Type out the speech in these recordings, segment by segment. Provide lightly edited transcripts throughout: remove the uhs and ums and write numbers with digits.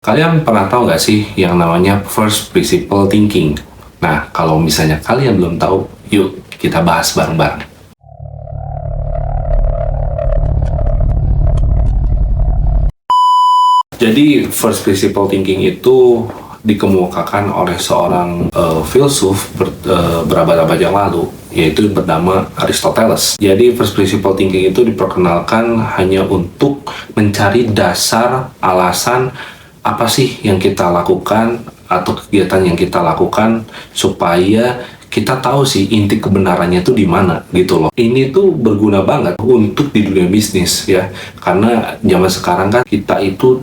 Kalian pernah tahu nggak sih yang namanya first principle thinking? Nah, kalau misalnya kalian belum tahu, yuk kita bahas bareng-bareng. Jadi, first principle thinking itu dikemukakan oleh seorang filsuf berabad-abad yang lalu, yaitu bernama Aristoteles. Jadi, first principle thinking itu diperkenalkan hanya untuk mencari dasar alasan apa sih yang kita lakukan atau kegiatan yang kita lakukan supaya kita tahu sih inti kebenarannya itu di mana gitu loh. Ini tuh berguna banget untuk di dunia bisnis ya, karena zaman sekarang kan kita itu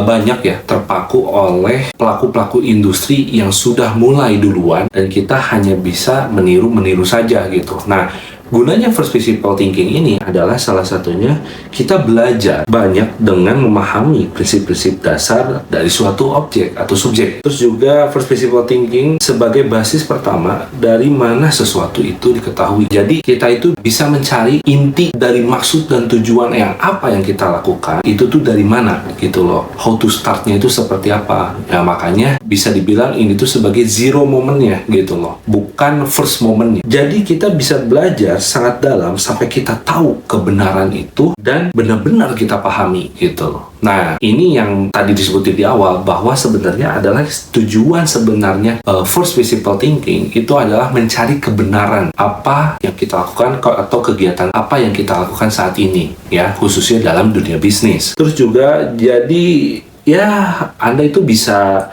banyak ya terpaku oleh pelaku-pelaku industri yang sudah mulai duluan dan kita hanya bisa meniru saja gitu. Nah, gunanya first principle thinking ini adalah salah satunya kita belajar banyak dengan memahami prinsip-prinsip dasar dari suatu objek atau subjek. Terus juga first principle thinking sebagai basis pertama dari mana sesuatu itu diketahui. Jadi kita itu bisa mencari inti dari maksud dan tujuan apa yang kita lakukan itu tuh dari mana gitu loh. How to startnya itu seperti apa. Nah, makanya bisa dibilang ini tuh sebagai zero momennya gitu loh, bukan first momennya. Jadi kita bisa belajar sangat dalam sampai kita tahu kebenaran itu dan benar-benar kita pahami gitu loh. Nah, ini yang tadi disebutin di awal bahwa sebenarnya adalah tujuan sebenarnya first principle thinking itu adalah mencari kebenaran apa yang kita lakukan atau kegiatan apa yang kita lakukan saat ini ya, khususnya dalam dunia bisnis. Terus juga jadi ya Anda itu bisa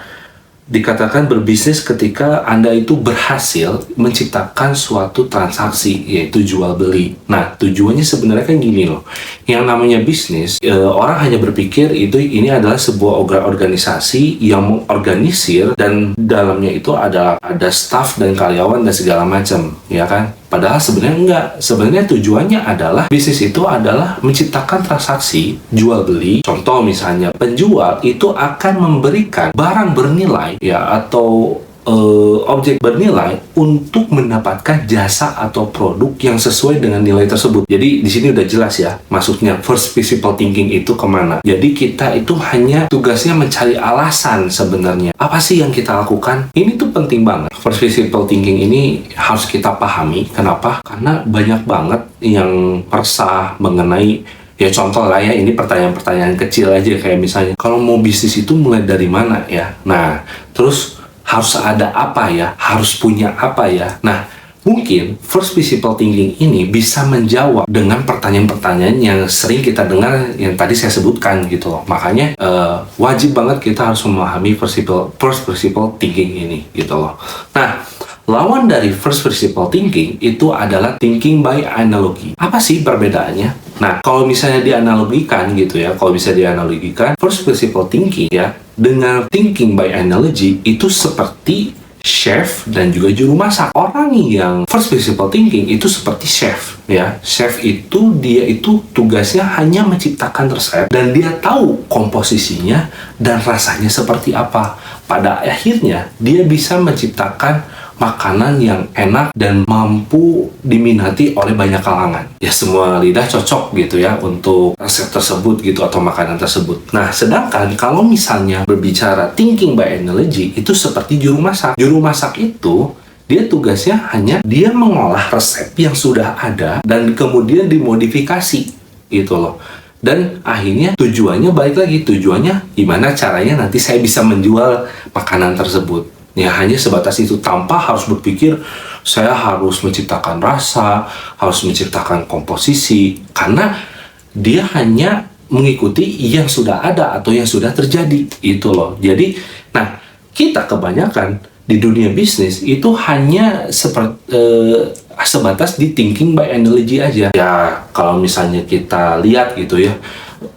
dikatakan berbisnis ketika Anda itu berhasil menciptakan suatu transaksi, yaitu jual beli. Nah, tujuannya sebenarnya kan gini loh. Yang namanya bisnis, orang hanya berpikir ini adalah sebuah organisasi yang mengorganisir dan dalamnya itu ada staff dan karyawan dan segala macam, ya kan? Padahal sebenarnya enggak. Sebenarnya tujuannya adalah bisnis itu adalah menciptakan transaksi jual beli. Contoh misalnya penjual itu akan memberikan barang bernilai ya atau objek bernilai untuk mendapatkan jasa atau produk yang sesuai dengan nilai tersebut. Jadi di sini udah jelas ya maksudnya first principle thinking itu kemana. Jadi kita itu hanya tugasnya mencari alasan sebenarnya apa sih yang kita lakukan. Ini tuh penting banget. First principle thinking ini harus kita pahami. Kenapa? Karena banyak banget yang resah mengenai ya, contoh lah ya, ini pertanyaan-pertanyaan kecil aja kayak misalnya kalau mau bisnis itu mulai dari mana ya. Nah, terus harus ada apa ya? Harus punya apa ya? Nah, mungkin first principle thinking ini bisa menjawab dengan pertanyaan-pertanyaan yang sering kita dengar yang tadi saya sebutkan gitu loh. Makanya wajib banget kita harus memahami first principle thinking ini gitu loh. Nah, lawan dari first principle thinking itu adalah thinking by analogy. Apa sih perbedaannya? Nah, kalau misalnya dianalogikan gitu ya, first principle thinking ya dengan thinking by analogy itu seperti chef dan juga juru masak. Orang yang first principle thinking itu seperti chef ya. Chef itu dia itu tugasnya hanya menciptakan resep dan dia tahu komposisinya dan rasanya seperti apa. Pada akhirnya dia bisa menciptakan makanan yang enak dan mampu diminati oleh banyak kalangan. Ya, semua lidah cocok gitu ya untuk resep tersebut gitu atau makanan tersebut. Nah, sedangkan kalau misalnya berbicara thinking by analogy itu seperti juru masak. Juru masak itu dia tugasnya hanya dia mengolah resep yang sudah ada dan kemudian dimodifikasi gitu loh. Dan akhirnya tujuannya balik lagi, tujuannya gimana caranya nanti saya bisa menjual makanan tersebut. Ya, hanya sebatas itu tanpa harus berpikir saya harus menciptakan rasa, harus menciptakan komposisi, karena dia hanya mengikuti yang sudah ada atau yang sudah terjadi itu loh. Jadi, nah, kita kebanyakan di dunia bisnis itu hanya sebatas di thinking by analogy aja. Ya, kalau misalnya kita lihat gitu ya,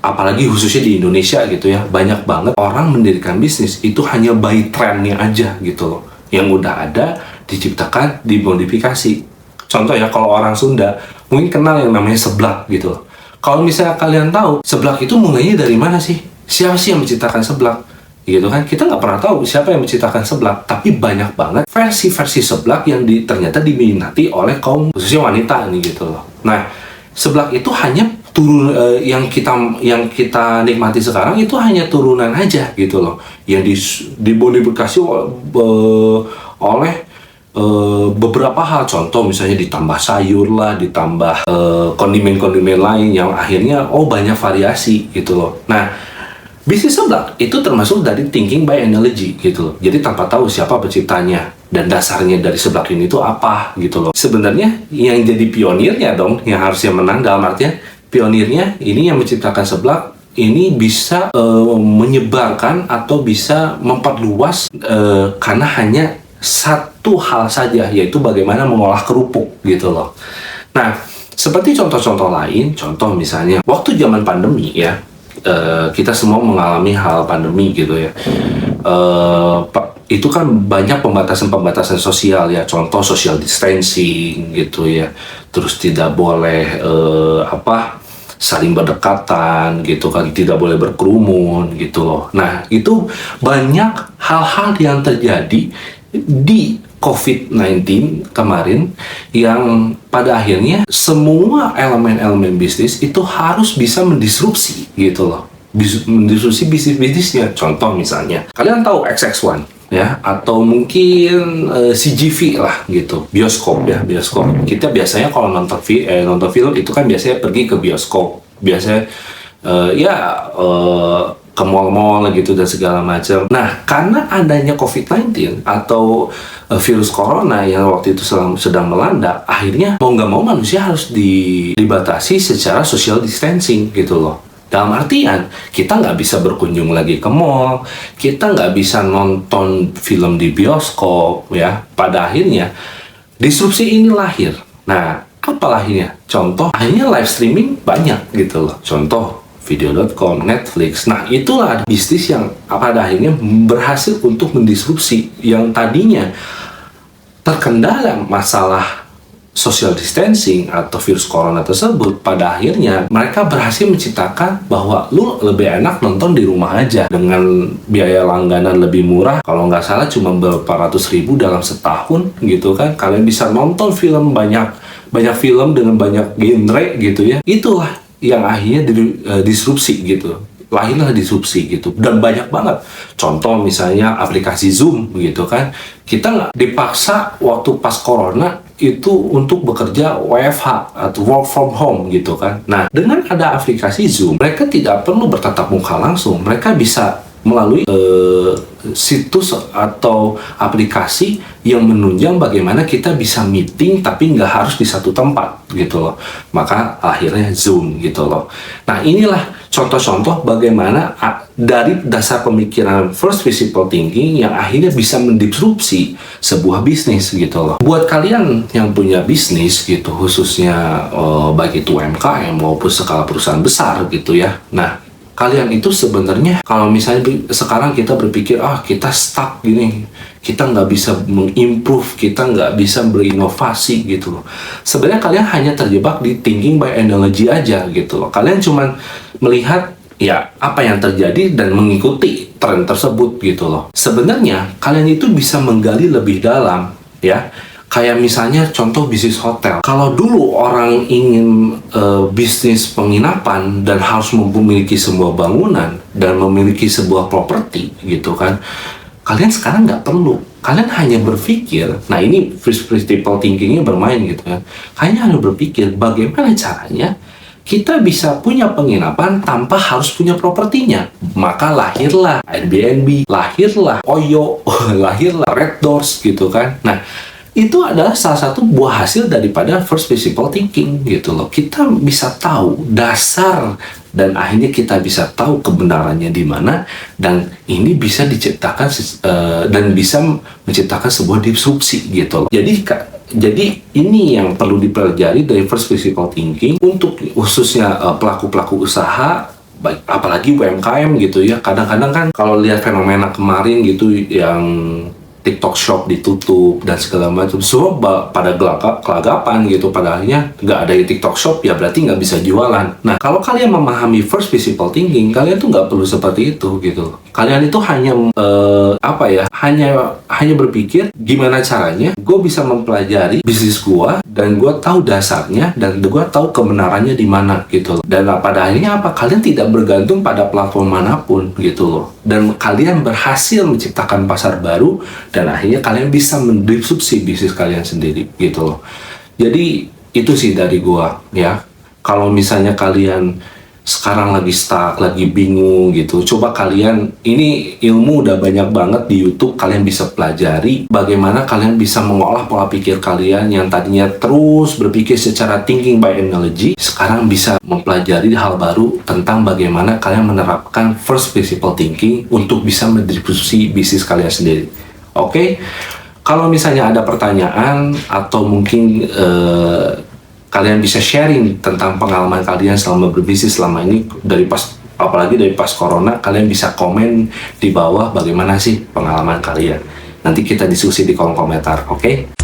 apalagi khususnya di Indonesia gitu ya, banyak banget orang mendirikan bisnis itu hanya by trendnya aja gitu loh, yang udah ada diciptakan, dimodifikasi. Contoh ya, kalau orang Sunda mungkin kenal yang namanya seblak gitu loh. Kalau misalnya kalian tahu seblak itu mulainya dari mana sih, siapa sih yang menciptakan seblak gitu kan, kita nggak pernah tahu siapa yang menciptakan seblak, tapi banyak banget versi-versi seblak yang ternyata diminati oleh kaum khususnya wanita nih gitu loh. Nah, seblak itu hanya yang kita nikmati sekarang itu hanya turunan aja gitu loh, yang dimodifikasi oleh beberapa hal. Contoh misalnya ditambah sayur lah, ditambah kondimen-kondimen lain yang akhirnya banyak variasi gitu loh. Nah, bisnis seblak itu termasuk dari thinking by analogy gitu loh. Jadi tanpa tahu siapa penciptanya dan dasarnya dari seblak ini itu apa gitu loh. Sebenarnya yang jadi pionirnya dong yang harusnya menang, dalam artian pionirnya ini yang menciptakan seblak ini bisa menyebarkan atau bisa memperluas karena hanya satu hal saja, yaitu bagaimana mengolah kerupuk gitu loh. Nah, seperti contoh-contoh lain, contoh misalnya waktu zaman pandemi ya, kita semua mengalami hal pandemi gitu ya. Itu kan banyak pembatasan-pembatasan sosial ya, contoh social distancing gitu ya, terus tidak boleh saling berdekatan gitu kan, tidak boleh berkerumun gitu loh. Nah, itu banyak hal-hal yang terjadi di COVID-19 kemarin yang pada akhirnya semua elemen-elemen bisnis itu harus bisa mendisrupsi gitu loh, mendisrupsi bisnis-bisnisnya. Contoh misalnya, kalian tahu XX1 ya, atau mungkin CGV lah gitu, bioskop ya, bioskop. Kita biasanya kalau nonton film itu kan biasanya pergi ke bioskop, biasanya ke mall-mall gitu dan segala macam. Nah, karena adanya COVID-19 atau virus corona yang waktu itu sedang melanda, akhirnya mau nggak mau manusia harus dibatasi secara social distancing gitu loh. Dalam artian, kita nggak bisa berkunjung lagi ke mall, kita nggak bisa nonton film di bioskop ya. Pada akhirnya, disrupsi ini lahir. Nah, apa lahirnya? Contoh, akhirnya live streaming banyak gitu loh. Contoh, video.com, Netflix. Nah, itulah bisnis yang pada akhirnya berhasil untuk mendisrupsi yang tadinya terkendala masalah social distancing atau virus corona tersebut. Pada akhirnya mereka berhasil menciptakan bahwa lu lebih enak nonton di rumah aja dengan biaya langganan lebih murah. Kalau nggak salah cuma berapa ratus ribu dalam setahun gitu kan. Kalian bisa nonton film banyak film dengan banyak genre gitu ya. Itulah yang akhirnya disrupsi gitu, lahirlah disrupsi gitu, dan banyak banget. Contoh misalnya aplikasi Zoom gitu kan, kita nggak dipaksa waktu pas corona itu untuk bekerja WFH atau work from home gitu kan. Nah, dengan ada aplikasi Zoom, mereka tidak perlu bertatap muka langsung, mereka bisa melalui situs atau aplikasi yang menunjang bagaimana kita bisa meeting tapi nggak harus di satu tempat gitu loh. Maka akhirnya Zoom gitu loh. Nah, inilah contoh-contoh bagaimana dari dasar pemikiran first principle thinking yang akhirnya bisa mendisrupsi sebuah bisnis gitu loh. Buat kalian yang punya bisnis gitu, khususnya baik itu UMKM maupun skala perusahaan besar gitu ya. Nah, kalian itu sebenarnya kalau misalnya sekarang kita berpikir kita stuck gini, kita nggak bisa mengimprove, kita nggak bisa berinovasi gitu loh. Sebenarnya kalian hanya terjebak di thinking by analogy aja gitu loh. Kalian cuma melihat ya apa yang terjadi dan mengikuti tren tersebut gitu loh. Sebenarnya kalian itu bisa menggali lebih dalam ya. Kayak misalnya contoh bisnis hotel. Kalau dulu orang ingin bisnis penginapan dan harus memiliki sebuah bangunan dan memiliki sebuah properti gitu kan, kalian sekarang nggak perlu. Kalian hanya berpikir, nah ini first principle thinkingnya bermain gitu kan. Kalian hanya berpikir bagaimana caranya kita bisa punya penginapan tanpa harus punya propertinya. Maka lahirlah Airbnb, lahirlah Oyo, lahirlah Red Doors gitu kan. Nah, itu adalah salah satu buah hasil daripada first principle thinking gitu loh. Kita bisa tahu dasar dan akhirnya kita bisa tahu kebenarannya di mana, dan ini bisa diciptakan dan bisa menciptakan sebuah disrupsi gitu loh. Jadi ini yang perlu dipelajari dari first principle thinking untuk khususnya pelaku-pelaku usaha, baik apalagi UMKM gitu ya. Kadang-kadang kan kalau lihat fenomena kemarin gitu yang TikTok Shop ditutup dan segala macam, semua pada kelagapan gitu. Pada akhirnya nggak ada di TikTok Shop, ya berarti nggak bisa jualan. Nah, kalau kalian memahami first principle thinking, kalian tuh nggak perlu seperti itu gitu. Kalian itu hanya hanya berpikir gimana caranya gue bisa mempelajari bisnis gue, dan gue tahu dasarnya, dan gue tahu kebenarannya di mana gitu loh. Dan pada akhirnya apa? Kalian tidak bergantung pada platform manapun gitu loh. Dan kalian berhasil menciptakan pasar baru, dan akhirnya kalian bisa mendisrupsi bisnis kalian sendiri gitu loh. Jadi itu sih dari gua ya. Kalau misalnya kalian sekarang lagi stuck, lagi bingung gitu, coba kalian, ini ilmu udah banyak banget di YouTube, kalian bisa pelajari bagaimana kalian bisa mengolah pola pikir kalian yang tadinya terus berpikir secara thinking by analogy, sekarang bisa mempelajari hal baru tentang bagaimana kalian menerapkan first principle thinking untuk bisa mendiskusi bisnis kalian sendiri. Oke? Kalau misalnya ada pertanyaan atau mungkin kalian bisa sharing tentang pengalaman kalian selama berbisnis selama ini, apalagi dari pas corona, kalian bisa komen di bawah bagaimana sih pengalaman kalian. Nanti kita diskusi di kolom komentar, oke?